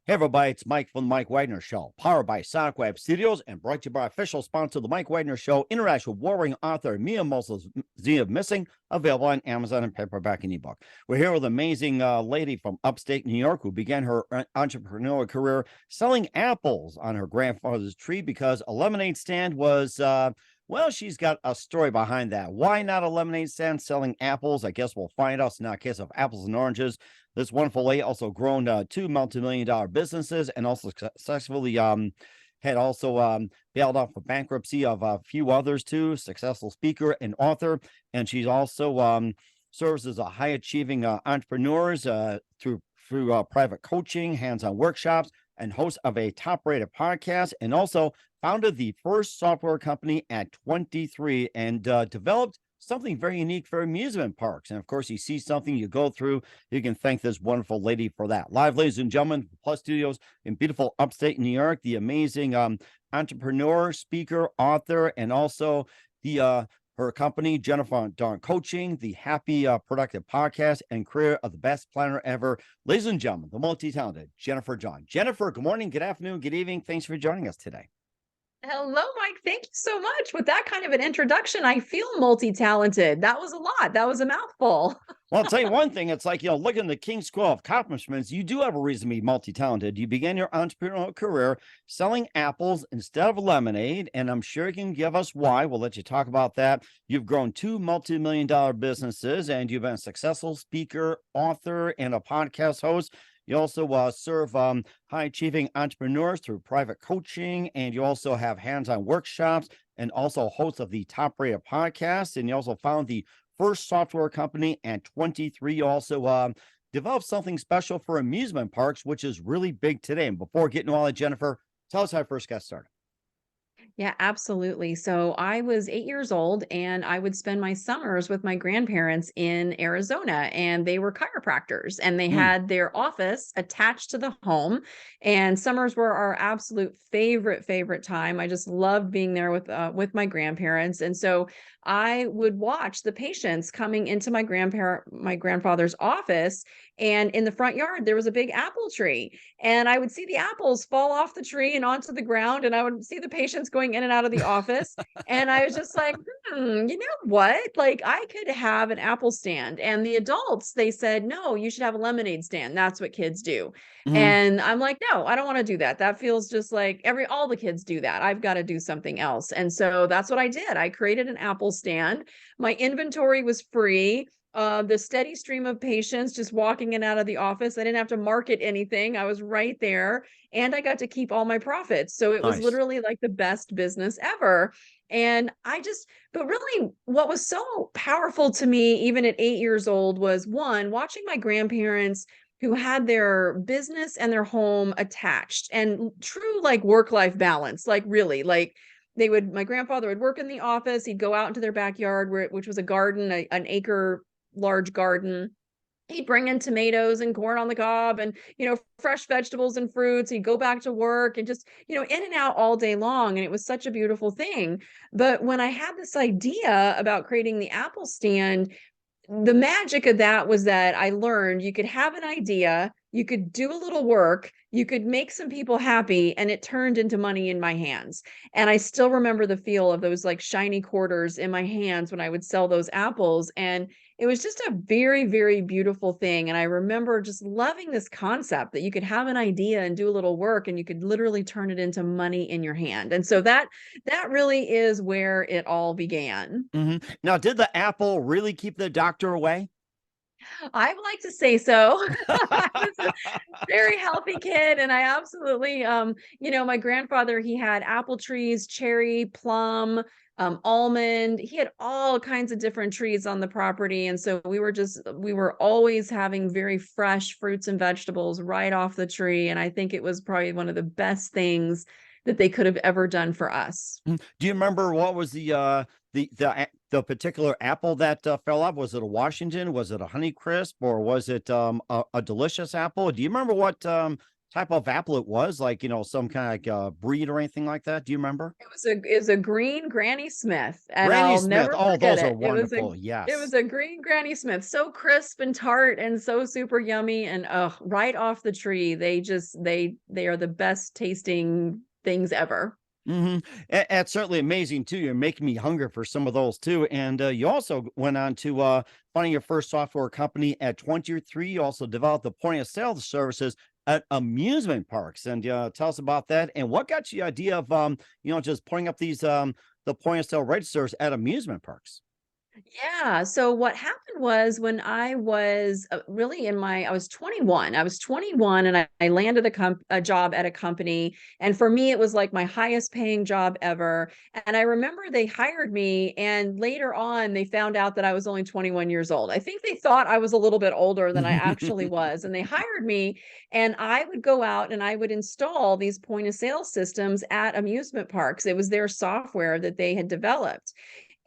Hey everybody, it's Mike from the Mike Wagner Show, powered by Sonic Web Studios and brought to you by official sponsor of the Mike Wagner Show, international warring author Mia Mosley's Z of Missing, available on Amazon and paperback and ebook. We're here with an amazing lady from upstate New York who began her entrepreneurial career selling apples on her grandfather's tree because a lemonade stand was well, she's got a story behind that. Why not a lemonade stand selling apples? I guess we'll find out. It's not a case of apples and oranges. This wonderful lady also grown two multi-million-dollar businesses and also successfully had also bailed off a bankruptcy of a few others too. Successful speaker and author, and she's also serves as a high-achieving entrepreneurs through private coaching, hands-on workshops, and host of a top-rated podcast, and also founded the first software company at 23 and developed something very unique for amusement parks. And of course, you see something, you go through, you can thank this wonderful lady for that. Live, ladies and gentlemen, Plus Studios in beautiful upstate New York, the amazing entrepreneur, speaker, author, and also the her company, Jennifer Dawn Coaching, the Happy Productive Podcast, and career of the best planner ever. Ladies and gentlemen, the multi-talented Jennifer John. Jennifer, good morning, good afternoon, good evening. Thanks for joining us today. Hello, Mike. Thank you so much. With that kind of an introduction, I feel multi-talented. That was a lot. That was a mouthful. Well, I'll tell you one thing. It's like, look in the King's School of accomplishments. You do have a reason to be multi-talented. You began your entrepreneurial career selling apples instead of lemonade, and I'm sure you can give us why. We'll let you talk about that. You've grown two multi-million-dollar businesses, and you've been a successful speaker, author, and a podcast host. You also serve high-achieving entrepreneurs through private coaching, and you also have hands-on workshops and also host of the top-rated podcast. And you also found the first software company at 23. You also developed something special for amusement parks, which is really big today. And before getting to all that, Jennifer, tell us how I first got started. Yeah, absolutely. So I was 8 years old and I would spend my summers with my grandparents in Arizona, and they were chiropractors and they Mm, had their office attached to the home. And summers were our absolute favorite time. I just loved being there with my grandparents. And so I would watch the patients coming into my grandfather's office, and in the front yard there was a big apple tree, and I would see the apples fall off the tree and onto the ground, and I would see the patients going in and out of the office. And I was just like, you know what? Like, I could have an apple stand. And the adults, they said, no, you should have a lemonade stand. That's what kids do. mhm. And I'm like, no, I don't want to do that. That feels just like all the kids do that. I've got to do something else. And so that's what I did. I created an apple stand. My inventory was free. The steady stream of patients just walking in and out of the office. I didn't have to market anything. I was right there, and I got to keep all my profits. So it was Nice. literally like the best business ever. And but really, what was so powerful to me, even at 8 years old, was one, watching my grandparents who had their business and their home attached, and true like work-life balance, like really, like my grandfather would work in the office, he'd go out into their backyard which was a garden, an acre large garden. He'd bring in tomatoes and corn on the cob and, fresh vegetables and fruits. He'd go back to work and just, in and out all day long. And it was such a beautiful thing. But when I had this idea about creating the apple stand, the magic of that was that I learned you could have an idea, you could do a little work, you could make some people happy, and it turned into money in my hands. And I still remember the feel of those like shiny quarters in my hands when I would sell those apples. And it was just a very beautiful thing. And I remember just loving this concept that you could have an idea and do a little work and you could literally turn it into money in your hand. And so that really is where it all began. Mhm. Now, did the apple really keep the doctor away? I would like to say so. I was a very healthy kid, and I absolutely, my grandfather, he had apple trees, cherry, plum, almond. He had all kinds of different trees on the property, and so we were always having very fresh fruits and vegetables right off the tree, and I think it was probably one of the best things that they could have ever done for us. Mhm. Do you remember what was the particular apple that fell off? Was it a Washington? Was it a Honeycrisp, or was it a delicious apple? Do you remember what type of apple it was? Like, some kind of like breed or anything like that? Do you remember? It was a green Granny Smith, and Granny I'll Smith. never Oh, forget those are it. wonderful. It was Yes. a green Granny Smith, so crisp and tart and so super yummy, and right off the tree. They are the best tasting things ever. Hmm. That's certainly amazing too. You're making me hungry for some of those too. And you also went on to finding your first software company at 23. You also developed the point of sale services at amusement parks. And tell us about that. And what got you the idea of just putting up these the point of sale registers at amusement parks? Yeah. So what happened was when I was really I was 21. I was 21 and I landed a job at a company. And for me, it was like my highest paying job ever. And I remember they hired me. And later on, they found out that I was only 21 years old. I think they thought I was a little bit older than I actually was. And they hired me. And I would go out and I would install these point of sale systems at amusement parks. It was their software that they had developed.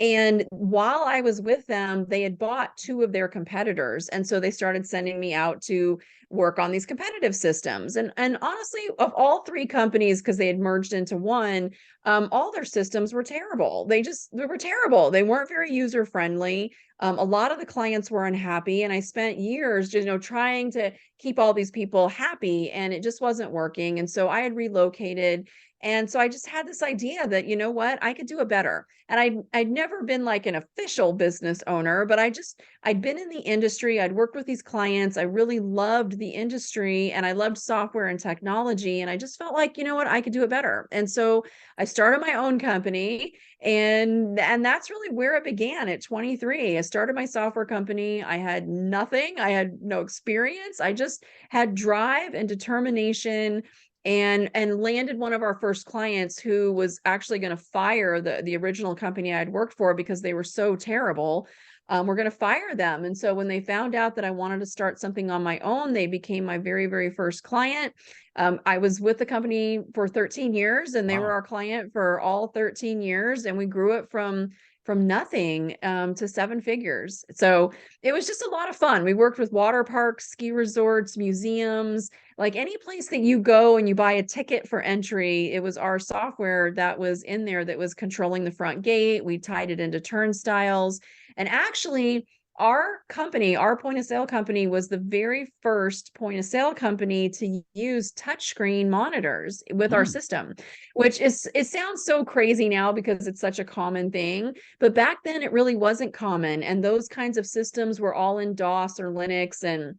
And while I was with them, they had bought two of their competitors. And so they started sending me out to work on these competitive systems. And honestly, of all three companies, because they had merged into one, all their systems were terrible. They were terrible. They weren't very user friendly. A lot of the clients were unhappy. And I spent years just, trying to keep all these people happy, and it just wasn't working. And so I had relocated. And so I just had this idea that, you know what, I could do it better. And I'd never been like an official business owner, but I'd been in the industry. I'd worked with these clients. I really loved the industry and I loved software and technology. And I just felt like, you know what, I could do it better. And so I started my own company, and that's really where it began at 23. I started my software company. I had nothing. I had no experience. I just had drive and determination, and landed one of our first clients who was actually going to fire the original company I had worked for because they were so terrible. We're going to fire them. And so when they found out that I wanted to start something on my own, they became my very, very first client. I was with the company for 13 years, and they were Wow. our client for all 13 years. And we grew it from nothing to seven figures. So it was just a lot of fun. We worked with water parks, ski resorts, museums, like any place that you go and you buy a ticket for entry. It was our software that was in there that was controlling the front gate. We tied it into turnstiles. And actually, our company, our point of sale company, was the very first point of sale company to use touchscreen monitors with our Hmm. system, which it sounds so crazy now because it's such a common thing. But back then, it really wasn't common. And those kinds of systems were all in DOS or Linux, and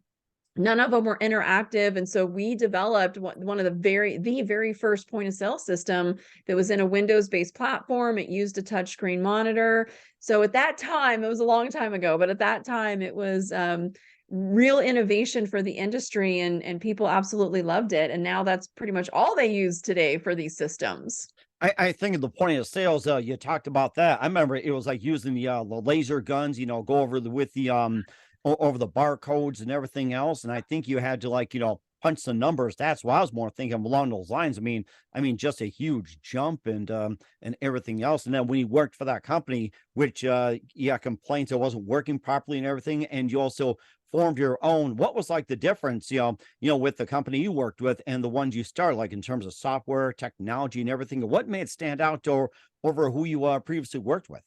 none of them were interactive. And so we developed one of the very first point of sale system that was in a Windows based platform. It used a touchscreen monitor. So at that time, it was a long time ago, but at that time it was real innovation for the industry, and people absolutely loved it. And now that's pretty much all they use today for these systems. I think of the point of sales, you talked about that. I remember it was like using the laser guns, go over with the over the barcodes and everything else. And I think you had to like, punch the numbers. That's why I was more thinking along those lines. I mean, just a huge jump and everything else. And then when you worked for that company, which yeah, complaints it wasn't working properly and everything, and you also formed your own. What was like the difference, with the company you worked with and the ones you started, like in terms of software, technology, and everything? What made it stand out over who you previously worked with?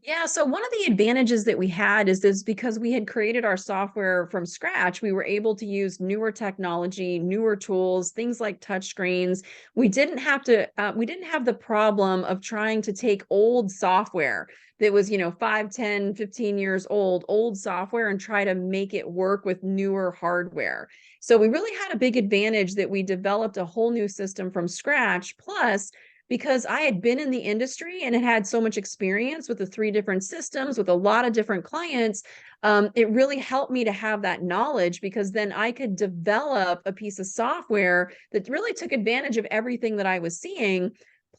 Yeah, so one of the advantages that we had is this: because we had created our software from scratch, we were able to use newer technology, newer tools, things like touchscreens. We didn't have the problem of trying to take old software that was, 5, 10, 15 years old software, and try to make it work with newer hardware. So we really had a big advantage that we developed a whole new system from scratch. Plus, because I had been in the industry and had so much experience with the three different systems with a lot of different clients, it really helped me to have that knowledge, because then I could develop a piece of software that really took advantage of everything that I was seeing.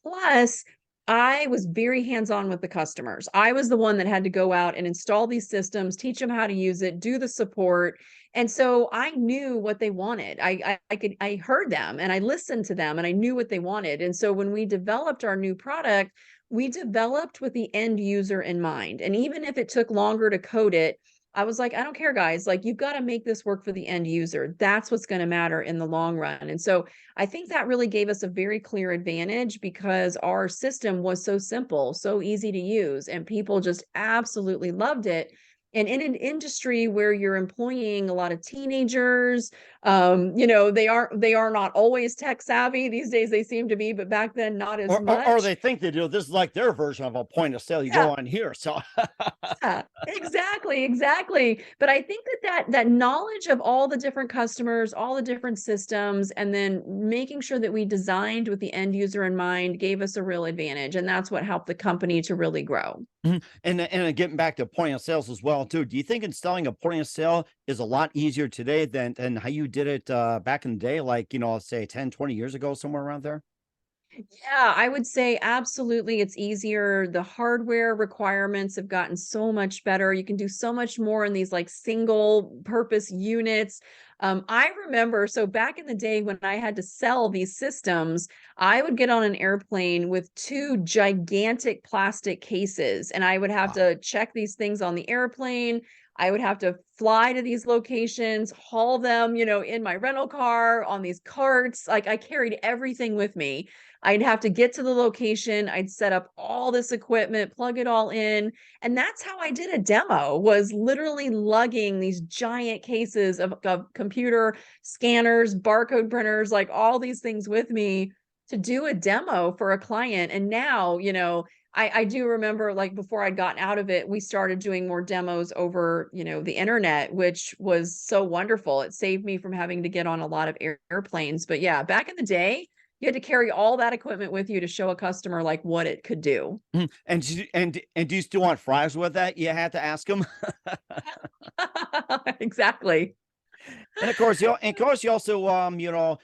Plus, I was very hands-on with the customers. I was the one that had to go out and install these systems, teach them how to use it, do the support. And so I knew what they wanted. I heard them and I listened to them and I knew what they wanted. And so when we developed our new product, we developed with the end user in mind. And even if it took longer to code it, I was like, I don't care, guys. Like, you've got to make this work for the end user. That's what's going to matter in the long run. And so I think that really gave us a very clear advantage because our system was so simple, so easy to use, and people just absolutely loved it. And in an industry where you're employing a lot of teenagers, they are not always tech savvy. These days they seem to be, but back then not as Or much. they think they do. This is like their version of a point of sale. You Yeah. go on here. So Yeah, exactly, exactly. But I think that knowledge of all the different customers, all the different systems, and then making sure that we designed with the end user in mind gave us a real advantage, and that's what helped the company to really grow. Mhm. And getting back to point of sales as well too. Do you think installing a point of sale is a lot easier today than how you did it back in the day, like say 10, 20 years ago, somewhere around there? Yeah, I would say absolutely it's easier. The hardware requirements have gotten so much better. You can do so much more in these like single purpose units. I remember, so back in the day when I had to sell these systems, I would get on an airplane with two gigantic plastic cases and I would have Wow. to check these things on the airplane. I would have to fly to these locations, haul them, in my rental car on these carts. Like I carried everything with me. I'd have to get to the location, I'd set up all this equipment, plug it all in, and that's how I did a demo, was literally lugging these giant cases of computer scanners, barcode printers, like all these things with me to do a demo for a client. And now, I do remember like before I'd gotten out of it, we started doing more demos over, the internet, which was so wonderful. It saved me from having to get on a lot of airplanes. But yeah, back in the day, you had to carry all that equipment with you to show a customer like what it could do. Mhm. And do you still want fries with that? You had to ask them. Exactly. And of course, you also,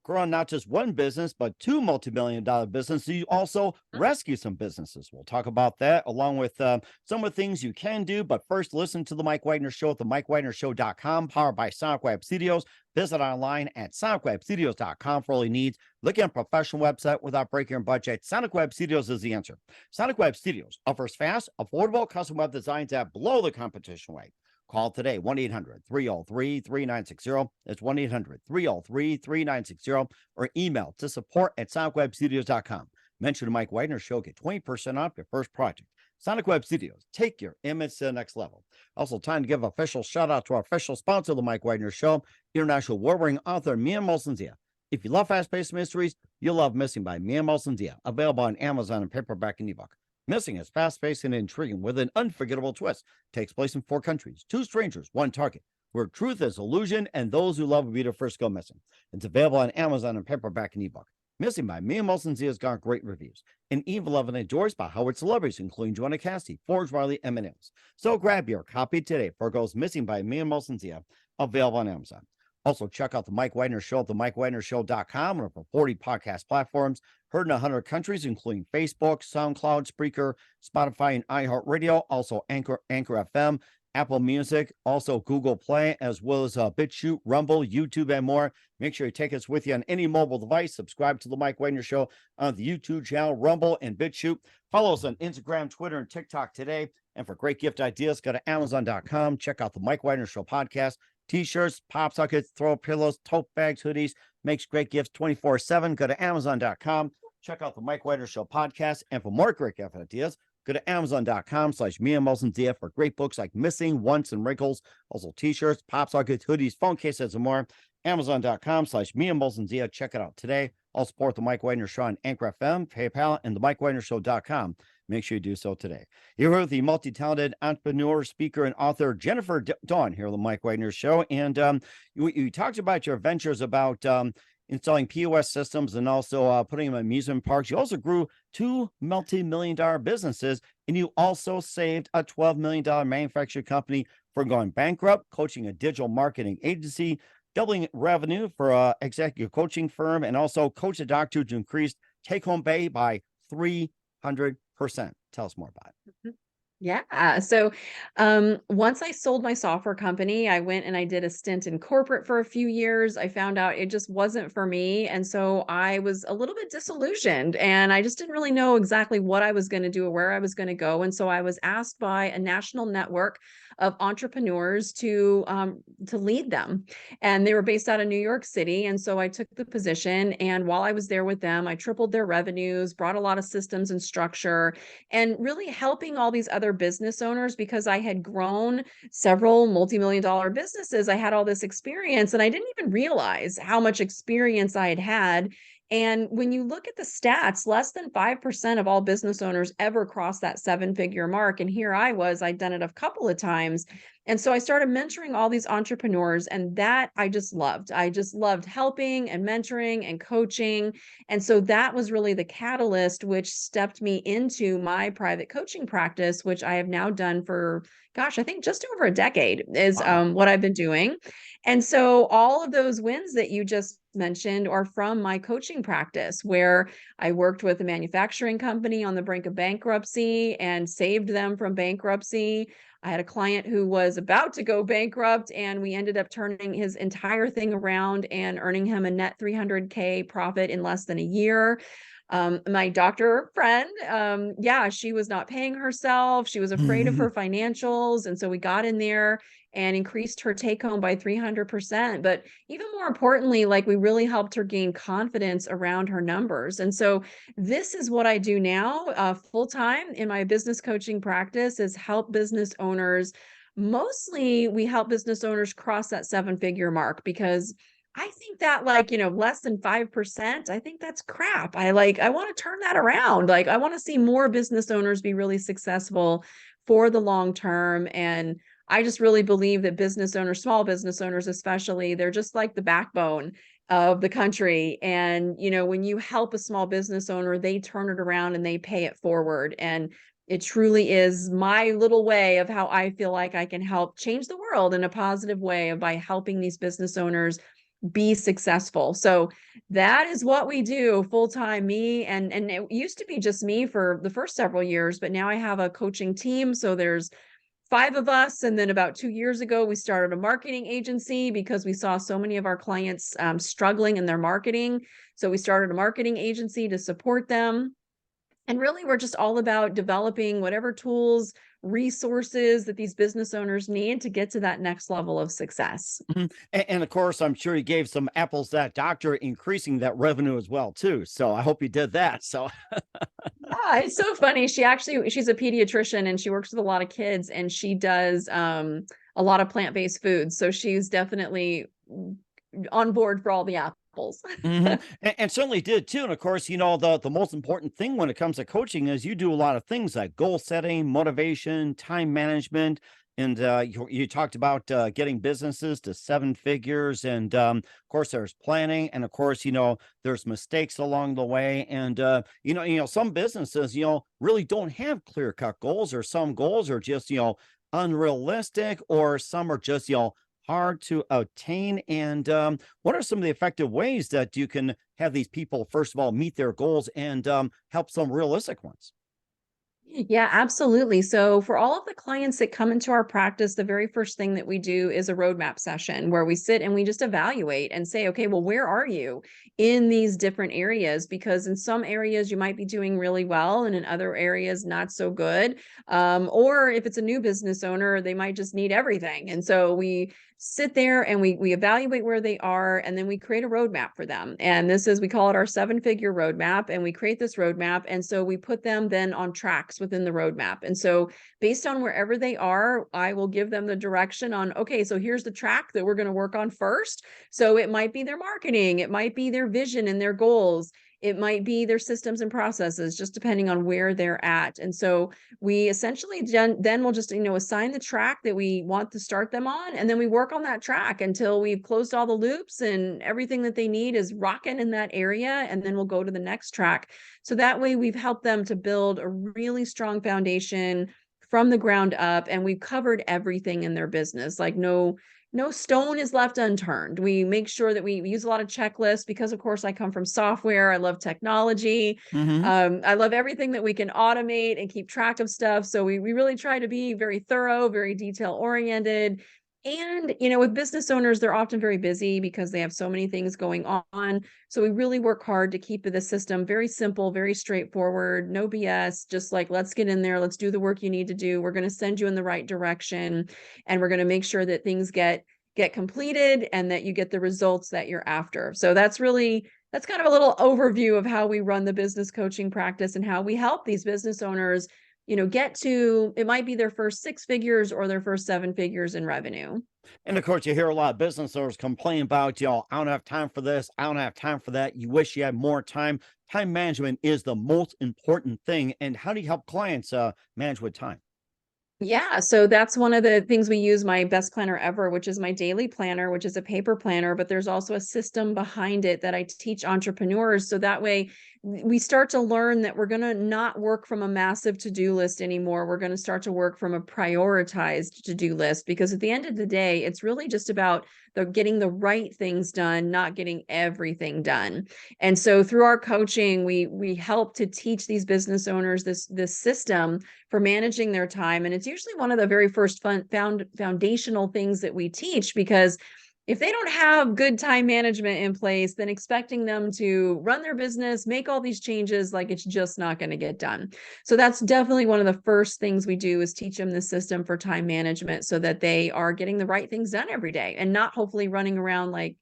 growing not just one business, but two multi-million-dollar businesses. You also rescue some businesses. We'll talk about that along with some of the things you can do. But first, listen to the Mike Wagner Show at the MikeWagnerShow.com, powered by Sonic Web Studios. Visit online at SonicWebStudios.com for all your needs. Look at a professional website without breaking your budget. Sonic Web Studios is the answer. Sonic Web Studios offers fast, affordable custom web designs that blow the competition away. Call today, 1-800-303-3960. That's 1-800-303-3960, or email to support@sonicwebstudios.com. Mention the Mike Wagner Show, get 20% off your first project. Sonic Web Studios, take your image to the next level. Also, time to give official shout out to our official sponsor of the Mike Wagner Show, international award-winning author Mia Molson-Zia. If you love fast-paced mysteries, you'll love Missing by Mia Molson-Zia, available on Amazon and paperback and ebook. Missing is fast-paced and intriguing with an unforgettable twist. Takes place in 4 countries, 2 strangers, 1 target, where truth is illusion and those who love will be the first go missing. It's available on Amazon and paperback and ebook. Missing by Mia Molson-Zia has got great reviews. And even loved and endorsed by Howard celebrities, including Joanna Cassidy, Forge Riley, and M&M's. So grab your copy today for Goes Missing by Mia Molson-Zia, available on Amazon. Also, check out the Mike Wagner Show at the MikeWagnerShow.com and over 40 podcast platforms. Heard in 100 countries, including Facebook, SoundCloud, Spreaker, Spotify, and iHeartRadio. Also, Anchor FM, Apple Music, also Google Play, as well as BitChute, Rumble, YouTube, and more. Make sure you take us with you on any mobile device. Subscribe to the Mike Wagner Show on the YouTube channel, Rumble, and BitChute. Follow us on Instagram, Twitter, and TikTok today. And for great gift ideas, go to Amazon.com. Check out the Mike Wagner Show podcast. T-shirts, pop sockets, throw pillows, tote bags, hoodies, makes great gifts 24/7. Go to Amazon.com. Check out the Mike Wagner Show podcast. And for more great gift ideas, go to Amazon.com/Mia Molson-Zia for great books like Missing, Once, and Wrinkles. Also T-shirts, pop sockets, hoodies, phone cases, and more. Amazon.com/Mia Molson-Zia. Check it out today. I'll support the Mike Wagner Show on Anchor FM, PayPal, and the MikeWagnerShow.com. Make sure you do so today. You're here with the multi-talented entrepreneur, speaker, and author Jennifer Dawn here on the Mike Wagner Show. And you talked about your ventures about installing POS systems and also putting them in amusement parks. You also grew 2 multi-million-dollar businesses, and you also saved a $12 million manufacturing company from going bankrupt, coaching a digital marketing agency, doubling revenue for an executive coaching firm, and also coach a doctor to increase take-home pay by 300%. Tell us more about it. Yeah. So once I sold my software company, I went and I did a stint in corporate for a few years. I found out it just wasn't for me. And so I was a little bit disillusioned and I just didn't really know exactly what I was going to do or where I was going to go. And so I was asked by a national network of entrepreneurs to lead them. And they were based out of New York City. And so I took the position. And while I was there with them, I tripled their revenues, brought a lot of systems and structure, and really helping all these other business owners because I had grown several multi-million dollar businesses. I had all this experience and I didn't even realize how much experience I had had. And when you look at the stats, less than 5% of all business owners ever cross that seven-figure mark. And here I was, I'd done it a couple of times. And so I started mentoring all these entrepreneurs, and that I just loved. I just loved helping and mentoring and coaching. And so that was really the catalyst, which stepped me into my private coaching practice, which I have now done for, gosh, I think just over a decade is Wow. what I've been doing. And so all of those wins that you just mentioned are from my coaching practice, where I worked with a manufacturing company on the brink of bankruptcy and saved them from bankruptcy. I had a client who was about to go bankrupt, and we ended up turning his entire thing around and earning him a net 300K profit in less than a year. My doctor friend, yeah, she was not paying herself. She was afraid of her financials. And so we got in there and increased her take home by 300%. But even more importantly, like we really helped her gain confidence around her numbers. And so this is what I do now, full time in my business coaching practice, is help business owners. Mostly we help business owners cross that seven-figure mark, because I think that, like, less than 5%, I think that's crap. I want to turn that around. Like, I want to see more business owners be really successful for the long term. And I just really believe that business owners, small business owners especially, they're just like the backbone of the country. And, when you help a small business owner, they turn it around and they pay it forward. And it truly is my little way of how I feel like I can help change the world in a positive way by helping these business owners be successful. So that is what we do full time, me. And it used to be just me for the first several years, but now I have a coaching team. So there's 5 of us. And then about 2 years ago, we started a marketing agency because we saw so many of our clients struggling in their marketing. So we started a marketing agency to support them. And really, we're just all about developing whatever tools, resources that these business owners need to get to that next level of success. And of course, I'm sure you gave some apples to that doctor, increasing that revenue as well, too. So I hope you did that. So Yeah, it's so funny. She's a pediatrician and she works with a lot of kids, and she does a lot of plant-based foods. So she's definitely on board for all the apples. And certainly did too. And of course, the most important thing when it comes to coaching is you do a lot of things like goal setting, motivation, time management. And you talked about getting businesses to seven figures. And of course, there's planning. And of course, there's mistakes along the way. And, some businesses, really don't have clear cut goals, or some goals are just, unrealistic, or some are just, hard to obtain. And what are some of the effective ways that you can have these people, first of all, meet their goals and help some realistic ones? Yeah, absolutely. So for all of the clients that come into our practice, the very first thing that we do is a roadmap session where we sit and we just evaluate and say, okay, well, where are you in these different areas? Because in some areas you might be doing really well, and in other areas not so good. Or if it's a new business owner, they might just need everything. And so we sit there and we evaluate where they are, and then we create a roadmap for them. And we call it our seven-figure roadmap, and we create this roadmap. And so we put them then on tracks within the roadmap. And so based on wherever they are, I will give them the direction on, okay, so here's the track that we're going to work on first. So it might be their marketing, it might be their vision and their goals, it might be their systems and processes, just depending on where they're at. And so we essentially then we'll just, assign the track that we want to start them on. And then we work on that track until we've closed all the loops and everything that they need is rocking in that area. And then we'll go to the next track. So that way we've helped them to build a really strong foundation from the ground up. And we've covered everything in their business, like no stone is left unturned. We make sure that we use a lot of checklists because, of course, I come from software. I love technology. Hmm. I love everything that we can automate and keep track of stuff. So we really try to be very thorough, very detail oriented. And, you know, with business owners, they're often very busy because they have so many things going on. So we really work hard to keep the system very simple, very straightforward, no BS, just like, let's get in there, let's do the work you need to do. We're going to send you in the right direction, and we're going to make sure that things get completed and that you get the results that you're after. So that's kind of a little overview of how we run the business coaching practice and how we help these business owners, you know, get to, it might be their first 6 figures or their first 7 figures in revenue. And of course, you hear a lot of business owners complain about, I don't have time for this. I don't have time for that. You wish you had more time. Time management is the most important thing. And how do you help clients manage with time? Yeah, so that's one of the things we use, my Best Planner Ever, which is my daily planner, which is a paper planner, but there's also a system behind it that I teach entrepreneurs. So that way we start to learn that we're going to not work from a massive to-do list anymore. We're going to start to work from a prioritized to-do list, because at the end of the day, it's really just about getting the right things done, not getting everything done. And so through our coaching, we help to teach these business owners this system for managing their time. And it's usually one of the very first foundational things that we teach, because if they don't have good time management in place, then expecting them to run their business, make all these changes, like, it's just not going to get done. So that's definitely one of the first things we do, is teach them the system for time management so that they are getting the right things done every day and not hopefully running around like,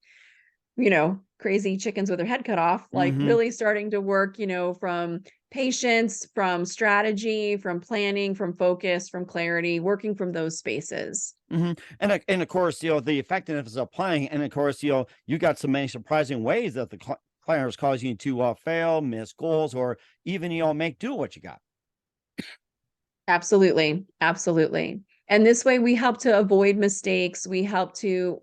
you know, crazy chickens with their head cut off, like Hmm. really starting to work, you know, from patience, from strategy, from planning, from focus, from clarity, working from those spaces. And of course, the effectiveness of applying, and of course, you got so many surprising ways that the clients cause you to fail, miss goals, or even make do what you got. Absolutely. Absolutely. And this way we help to avoid mistakes. We help to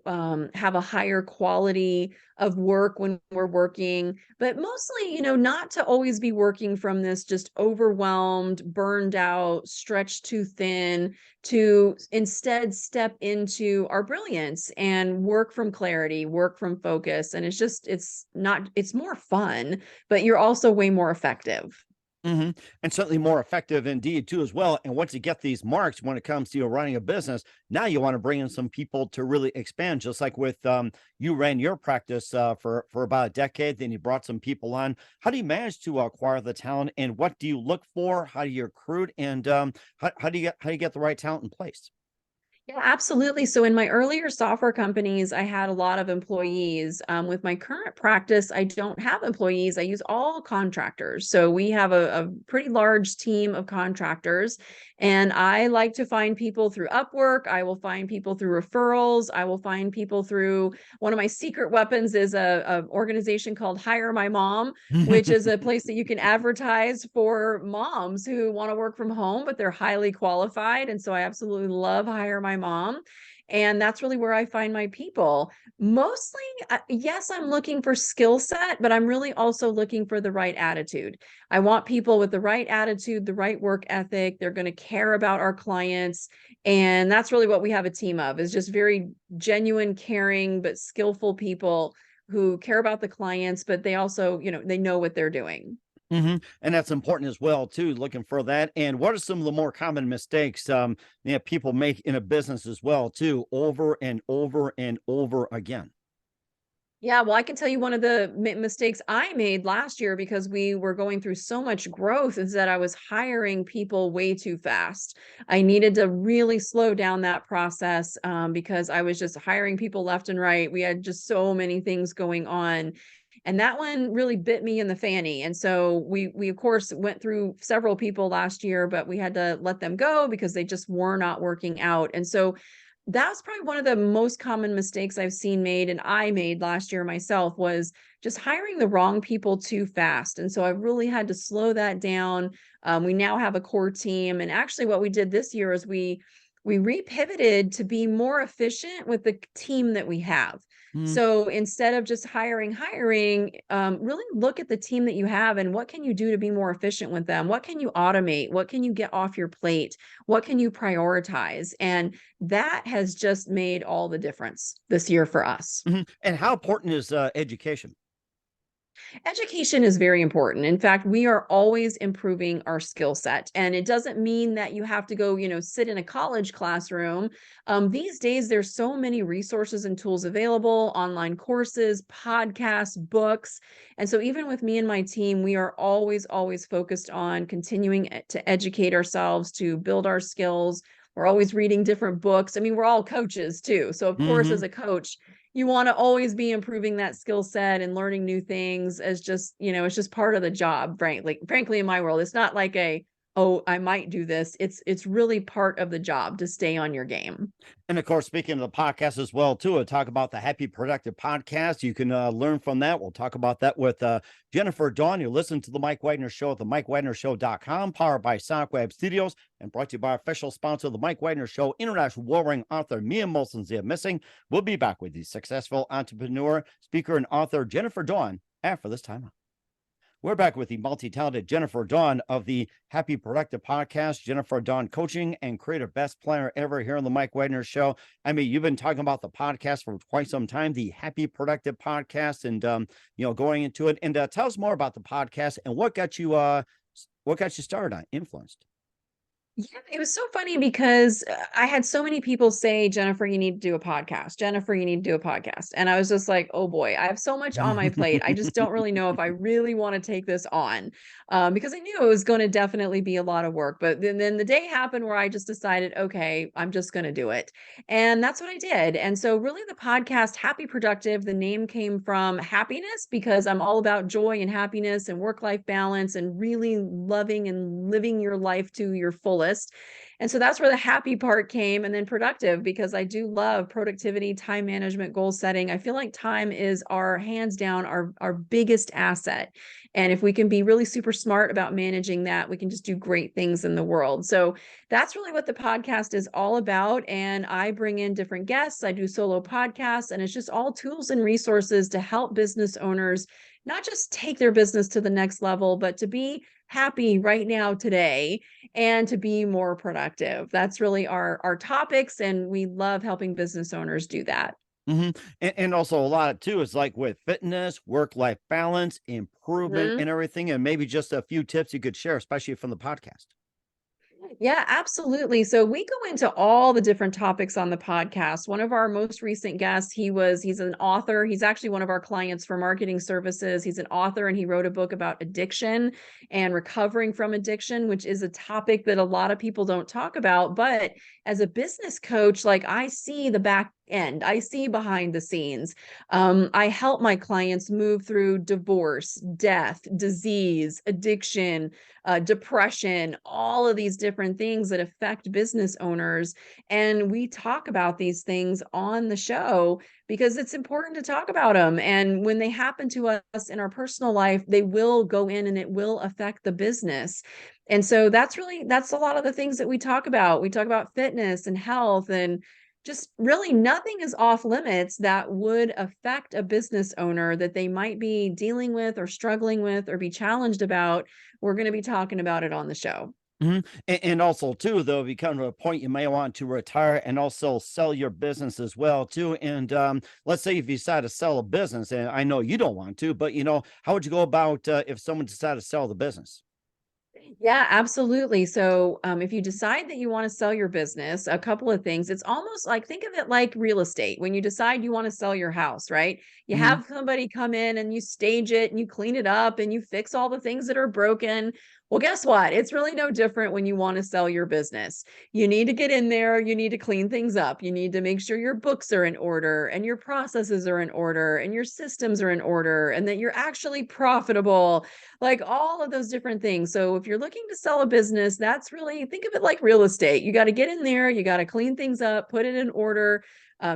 have a higher quality of work when we're working, but mostly, you know, not to always be working from this just overwhelmed, burned out, stretched too thin, to instead step into our brilliance and work from clarity, work from focus. And it's more fun, but you're also way more effective. Hmm. And certainly more effective indeed too as well. And once you get these marks when it comes to running a business, now you want to bring in some people to really expand. Just like with you ran your practice for about a decade, then you brought some people on. How do you manage to acquire the talent, and what do you look for? How do you recruit, and how do you get the right talent in place? Yeah, absolutely. So in my earlier software companies, I had a lot of employees. With my current practice, I don't have employees. I use all contractors. So we have a pretty large team of contractors, and I like to find people through Upwork. I will find people through referrals. I will find people through, one of my secret weapons is a organization called Hire My Mom, which is a place that you can advertise for moms who want to work from home, but they're highly qualified. And so I absolutely love Hire My Mom. And that's really where I find my people. Mostly, yes, I'm looking for skill set, but I'm really also looking for the right attitude. I want people with the right attitude, the right work ethic. They're going to care about our clients. And that's really what we have a team of, is just very genuine, caring, but skillful people who care about the clients, but they also, you know, they know what they're doing. And that's important as well too, looking for that. And what are some of the more common mistakes people make in a business as well too, over and over and over again? Yeah, well, I can tell you one of the mistakes I made last year, because we were going through so much growth, is that I was hiring people way too fast. I needed to really slow down that process, because I was just hiring people left and right. We had just so many things going on. And that one really bit me in the fanny. And so we of course went through several people last year, but we had to let them go because they just were not working out. And so that's probably one of the most common mistakes I've seen made, and I made last year myself, was just hiring the wrong people too fast. And so I've really had to slow that down. We now have a core team, and actually, what we did this year is we repivoted to be more efficient with the team that we have. So instead of just hiring, really look at the team that you have and what can you do to be more efficient with them? What can you automate? What can you get off your plate? What can you prioritize? And that has just made all the difference this year for us. And how important is education? Education is very important. In fact, we are always improving our skill set. And it doesn't mean that you have to go, sit in a college classroom. These days, there's so many resources and tools available, online courses, podcasts, books. And so, even with me and my team, we are always, always focused on continuing to educate ourselves, to build our skills. We're always reading different books. I mean, we're all coaches too. So, of course, Hmm. as a coach, you want to always be improving that skill set and learning new things as just, it's just part of the job, frankly, in my world. It's not like oh, I might do this. It's really part of the job to stay on your game. And of course, speaking of the podcast as well, too, I talk about the Happy Productive podcast. You can learn from that. We'll talk about that with Jennifer Dawn. You listen to the Mike Wagner Show at the MikeWagnerShow.com, powered by Sonic Web Studios, and brought to you by our official sponsor, the Mike Wagner Show, international warring author Mia Molson Zia Missing. We'll be back with the successful entrepreneur, speaker, and author Jennifer Dawn after this time out. We're back with the multi-talented Jennifer Dawn of the Happy Productive podcast. Jennifer Dawn, coaching and creative best planner ever here on the Mike Wagner Show. I mean, you've been talking about the podcast for quite some time, the Happy Productive podcast, and going into it. And tell us more about the podcast and what got you started on Influenced. Yeah, it was so funny because I had so many people say, Jennifer, you need to do a podcast. Jennifer, you need to do a podcast. And I was just like, oh boy, I have so much on my plate. I just don't really know if I really want to take this on because I knew it was going to definitely be a lot of work. But then the day happened where I just decided, okay, I'm just going to do it. And that's what I did. And so, really, the podcast, Happy Productive, the name came from happiness because I'm all about joy and happiness and work-life balance and really loving and living your life to your fullest. And so that's where the happy part came. And then productive, because I do love productivity, time management, goal setting. I feel like time is our hands down, our biggest asset. And if we can be really super smart about managing that, we can just do great things in the world. So that's really what the podcast is all about. And I bring in different guests. I do solo podcasts, and it's just all tools and resources to help business owners not just take their business to the next level, but to be happy right now today and to be more productive. That's really our topics, and we love helping business owners do that. Mm-hmm. And also a lot of too is like with fitness, work-life balance, improvement, Mhm. and everything, and maybe just a few tips you could share, especially from the podcast. Yeah, absolutely. So we go into all the different topics on the podcast. One of our most recent guests, he's an author. He's actually one of our clients for marketing services. He's an author, and he wrote a book about addiction and recovering from addiction, which is a topic that a lot of people don't talk about. But as a business coach, like, I see the back end, I see behind the scenes. I help my clients move through divorce, death, disease, addiction, depression, all of these different things that affect business owners. And we talk about these things on the show because it's important to talk about them. And when they happen to us in our personal life, they will go in and it will affect the business. And so that's a lot of the things that we talk about. We talk about fitness and health, and just really nothing is off limits that would affect a business owner that they might be dealing with or struggling with or be challenged about. We're going to be talking about it on the show. Mhm. And also too, though, if you come to a point you may want to retire and also sell your business as well too. And let's say if you decide to sell a business, and I know you don't want to, but how would you go about if someone decided to sell the business? Yeah, absolutely. So, if you decide that you want to sell your business, a couple of things. It's almost like, think of it like real estate. When you decide you want to sell your house, right? You Mhm. have somebody come in and you stage it and you clean it up and you fix all the things that are broken. Well, guess what? It's really no different when you want to sell your business. You need to get in there, you need to clean things up. You need to make sure your books are in order and your processes are in order and your systems are in order and that you're actually profitable, like all of those different things. So if you're looking to sell a business, that's really, think of it like real estate. You got to get in there, you got to clean things up, put it in order,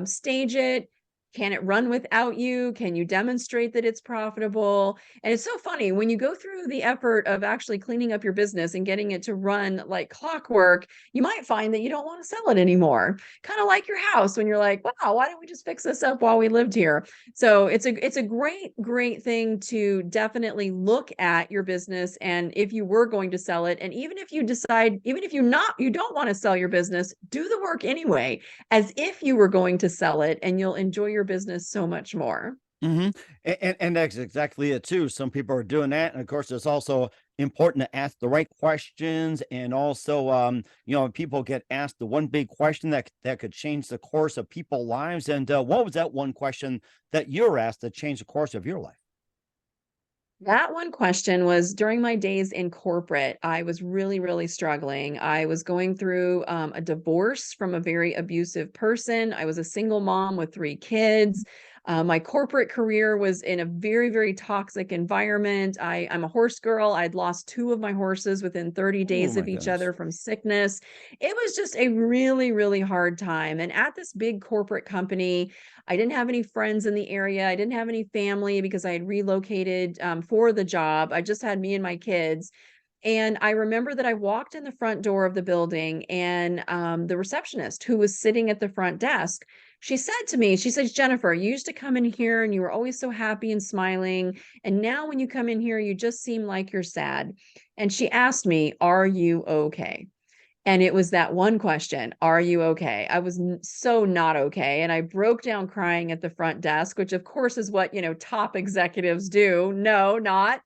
stage it. Can it run without you? Can you demonstrate that it's profitable? And it's so funny when you go through the effort of actually cleaning up your business and getting it to run like clockwork, you might find that you don't want to sell it anymore. Kind of like your house when you're like, wow, why didn't we just fix this up while we lived here? So it's a great thing to definitely look at your business, and if you were going to sell it, and even if you decide, even if you don't want to sell your business, do the work anyway, as if you were going to sell it, and you'll enjoy your business so much more. hmm And that's exactly it too. Some people are doing that, and of course, it's also important to ask the right questions, and also, people get asked the one big question that could change the course of people's lives. And what was that one question that you were asked that changed the course of your life? That one question was during my days in corporate, I was really, really struggling. I was going through a divorce from a very abusive person. I was a single mom with three kids. My corporate career was in a very, very toxic environment. I'm a horse girl. I'd lost two of my horses within 30 Oh days my of each goodness. other from sickness. It was just a really, really hard time. And at this big corporate company, I didn't have any friends in the area. I didn't have any family because I had relocated for the job. I just had me and my kids. And I remember that I walked in the front door of the building, and the receptionist who was sitting at the front desk, she said to me, she says, Jennifer, you used to come in here and you were always so happy and smiling. And now when you come in here, you just seem like you're sad. And she asked me, are you okay? And it was that one question, "Are you okay?" I was so not okay. And I broke down crying at the front desk, which of course is what, top executives do. No, not.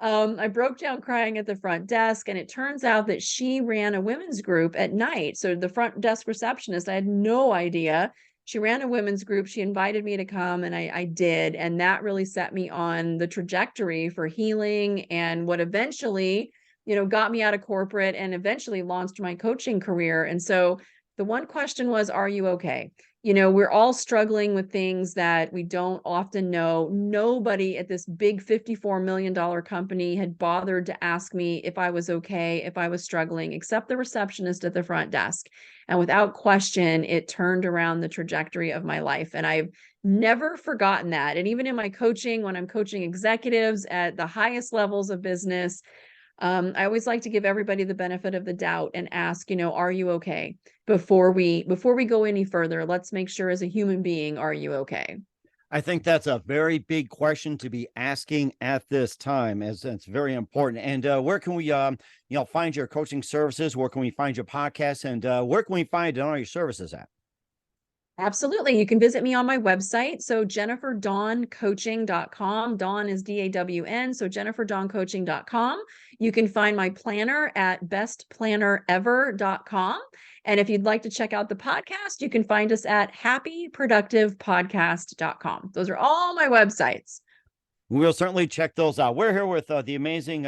I broke down crying at the front desk. And it turns out that she ran a women's group at night. So the front desk receptionist, I had no idea. She ran a women's group. She invited me to come, and I did. And that really set me on the trajectory for healing and what eventually got me out of corporate and eventually launched my coaching career. And so the one question was, are you okay? We're all struggling with things that we don't often know. Nobody at this big $54 million company had bothered to ask me if I was okay, if I was struggling, except the receptionist at the front desk. And without question, it turned around the trajectory of my life. And I've never forgotten that. And even in my coaching, when I'm coaching executives at the highest levels of business, I always like to give everybody the benefit of the doubt and ask, are you okay? Before we go any further, let's make sure as a human being, are you okay? I think that's a very big question to be asking at this time, as it's very important. And where can we, find your coaching services? Where can we find your podcast? And where can we find all your services at? Absolutely. You can visit me on my website. So jenniferdoncoaching.com. Dawn is DAWN. So jenniferdoncoaching.com. You can find my planner at bestplannerever.com. And if you'd like to check out the podcast, you can find us at happyproductivepodcast.com. Those are all my websites. We'll certainly check those out. We're here with the amazing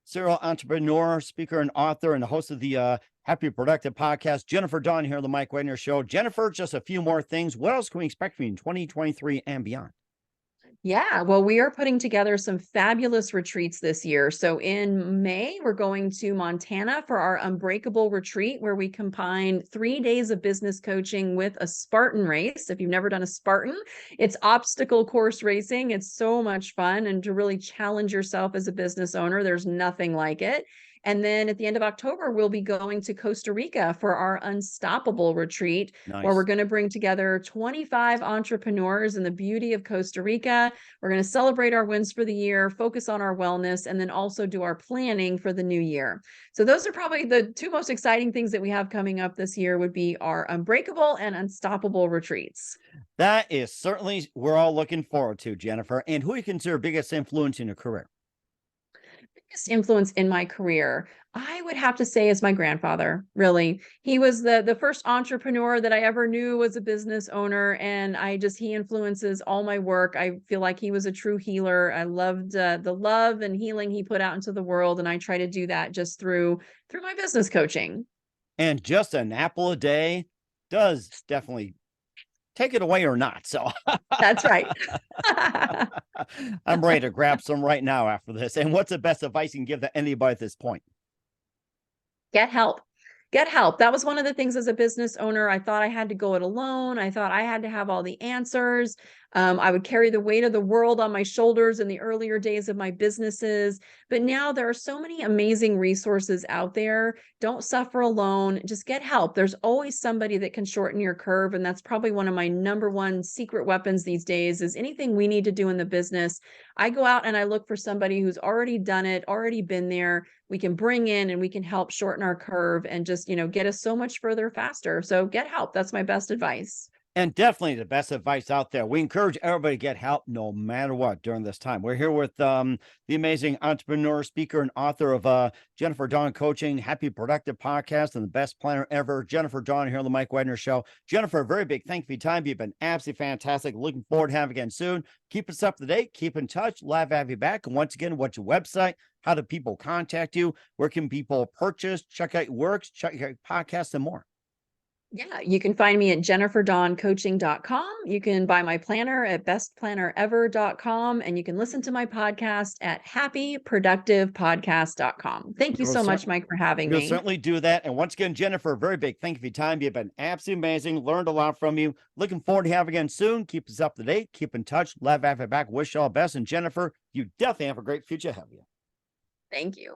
serial entrepreneur, speaker, and author, and the host of the Happy Productive podcast, Jennifer Dawn, here on the Mike Wagner Show. Jennifer, just a few more things. What else can we expect from you in 2023 and beyond? Yeah, well, we are putting together some fabulous retreats this year. So in May, we're going to Montana for our Unbreakable retreat, where we combine 3 days of business coaching with a Spartan race. If you've never done a Spartan, it's obstacle course racing. It's so much fun, and to really challenge yourself as a business owner, there's nothing like it. And then at the end of October, we'll be going to Costa Rica for our Unstoppable retreat, where we're Nice. going to bring together 25 entrepreneurs in the beauty of Costa Rica. We're going to celebrate our wins for the year, focus on our wellness, and then also do our planning for the new year. So those are probably the two most exciting things that we have coming up this year would be our Unbreakable and Unstoppable retreats. That is certainly we're all looking forward to, Jennifer. And who you consider biggest influence in your career? Biggest influence in my career, I would have to say, is my grandfather. Really, he was the first entrepreneur that I ever knew was a business owner, and he influences all my work. I feel like he was a true healer. I loved the love and healing he put out into the world, and I try to do that just through my business coaching. And just an apple a day does definitely take it away or not. So That's right. I'm ready to grab some right now after this. And what's the best advice you can give to anybody at this point? Get help. Get help. That was one of the things as a business owner. I thought I had to go it alone. I thought I had to have all the answers. I would carry the weight of the world on my shoulders in the earlier days of my businesses. But now there are so many amazing resources out there. Don't suffer alone. Just get help. There's always somebody that can shorten your curve. And that's probably one of my number one secret weapons these days is anything we need to do in the business. I go out and I look for somebody who's already done it, already been there. We can bring in and we can help shorten our curve and just, get us so much further faster. So get help. That's my best advice. And definitely the best advice out there. We encourage everybody to get help no matter what during this time. We're here with the amazing entrepreneur, speaker, and author of Jennifer Dawn Coaching, Happy Productive Podcast, and the Best Planner Ever, Jennifer Dawn, here on the Mike Wagner Show. Jennifer, a very big thank you for your time. You've been absolutely fantastic. Looking forward to having you again soon. Keep us up to date. Keep in touch. Love to have you back. And once again, what's your website? How do people contact you? Where can people purchase, check out your works, check out your podcasts, and more? Yeah, you can find me at jenniferdawncoaching.com. You can buy my planner at bestplannerever.com, and you can listen to my podcast at happyproductivepodcast.com. Thank you We'll so much, certainly, Mike, for having we'll me. certainly do that. And once again, Jennifer, a very big thank you for your time. You've been absolutely amazing. Learned a lot from you. Looking forward to having you again soon. Keep us up to date. Keep in touch. Love to have you back. Wish you all the best. And Jennifer, you definitely have a great future ahead of you. Thank you.